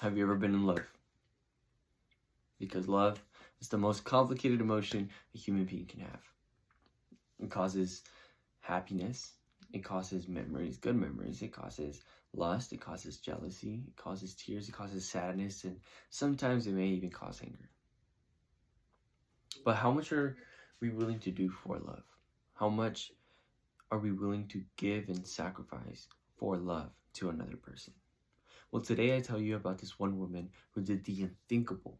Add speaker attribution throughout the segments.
Speaker 1: Have you ever been in love? Because love is the most complicated emotion a human being can have. It causes happiness, it causes memories, good memories, it causes lust, it causes jealousy, it causes tears, it causes sadness, and sometimes it may even cause anger. But how much are we willing to do for love? How much are we willing to give and sacrifice for love to another person? Well, today I tell you about this one woman who did the unthinkable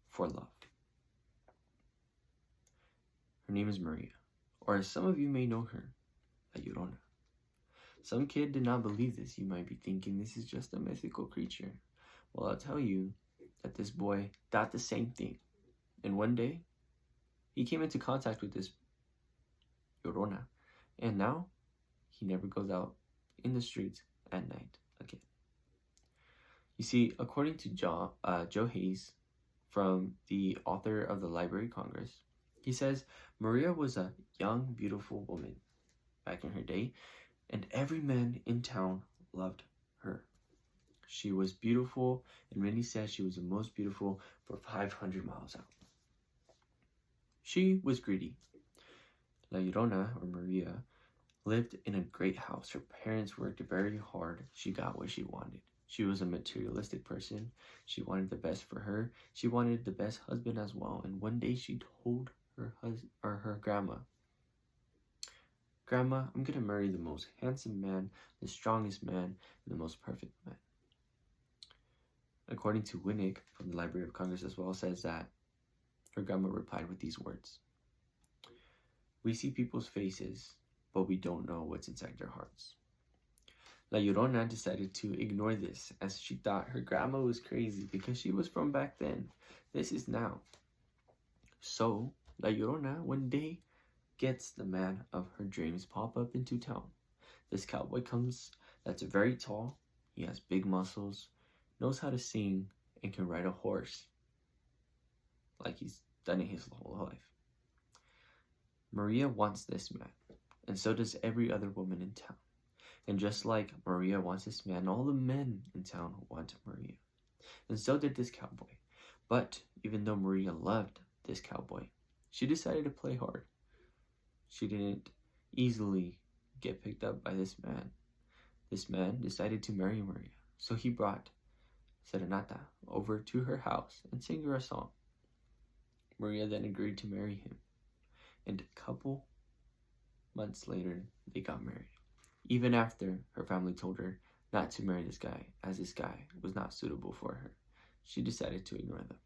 Speaker 1: for love. Her name is Maria, or as some of you may know her, La Llorona. Some kid did not believe this. You might be thinking this is just a mythical creature. Well, I'll tell you that this boy thought the same thing. And one day, he came into contact with this Llorona, and now he never goes out in the streets at night again. You see, according to Joe Hayes, from the author of the Library of Congress, he says Maria was a young, beautiful woman back in her day, and every man in town loved her. She was beautiful, and many said she was the most beautiful for 500 miles out. She was greedy. La Llorona, or Maria, lived in a great house. Her parents worked very hard. She got what she wanted. She was a materialistic person. She wanted the best for her. She wanted the best husband as well. And one day she told her grandma, "Grandma, I'm gonna marry the most handsome man, the strongest man, and the most perfect man." According to Winnick from the Library of Congress as well, says that her grandma replied with these words: "We see people's faces, but we don't know what's inside their hearts." La Llorona decided to ignore this, as she thought her grandma was crazy because she was from back then. This is now. So La Llorona one day gets the man of her dreams pop up into town. This cowboy comes that's very tall, he has big muscles, knows how to sing, and can ride a horse like he's done it his whole life. Maria wants this man, and so does every other woman in town. And just like Maria wants this man, all the men in town want Maria. And so did this cowboy. But even though Maria loved this cowboy, she decided to play hard. She didn't easily get picked up by this man. This man decided to marry Maria. So he brought Serenata over to her house and sang her a song. Maria then agreed to marry him. And a couple months later, they got married. Even after her family told her not to marry this guy, as this guy was not suitable for her, she decided to ignore them.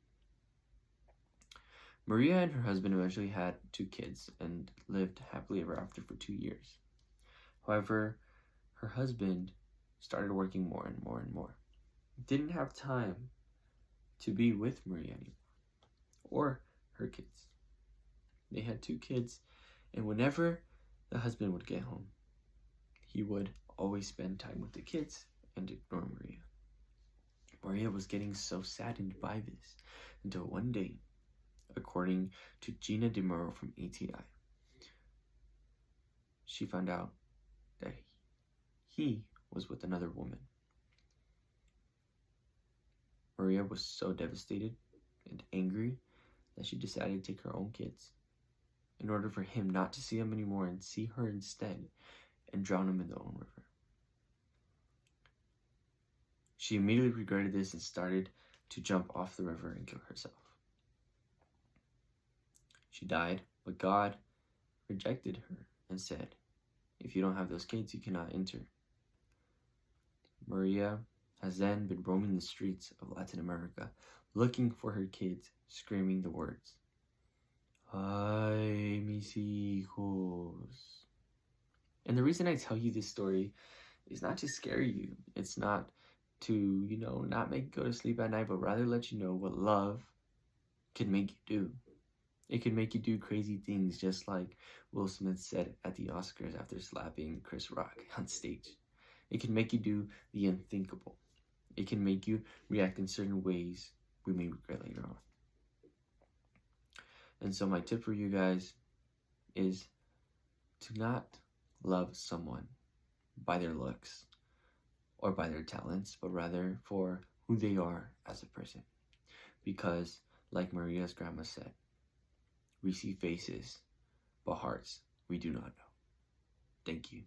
Speaker 1: Maria and her husband eventually had 2 kids and lived happily ever after for 2 years. However, her husband started working more and more and more. Didn't have time to be with Maria anymore, or her kids. They had 2 kids, and whenever the husband would get home, he would always spend time with the kids and ignore Maria. Maria was getting so saddened by this until one day, according to Gina DeMuro from ATI, she found out that he was with another woman. Maria was so devastated and angry that she decided to take her own kids in order for him not to see them anymore and see her instead, and drown him in the own river. She immediately regretted this and started to jump off the river and kill herself. She died, but God rejected her and said, "If you don't have those kids, you cannot enter." Maria has then been roaming the streets of Latin America, looking for her kids, screaming the words, "Ay, mis hijos." And the reason I tell you this story is not to scare you. It's not to, not make you go to sleep at night, but rather let you know what love can make you do. It can make you do crazy things, just like Will Smith said at the Oscars after slapping Chris Rock on stage. It can make you do the unthinkable. It can make you react in certain ways we may regret later on. And so my tip for you guys is to not love someone by their looks or by their talents, but rather for who they are as a person. Because, like Maria's grandma said, we see faces, but hearts we do not know. Thank you.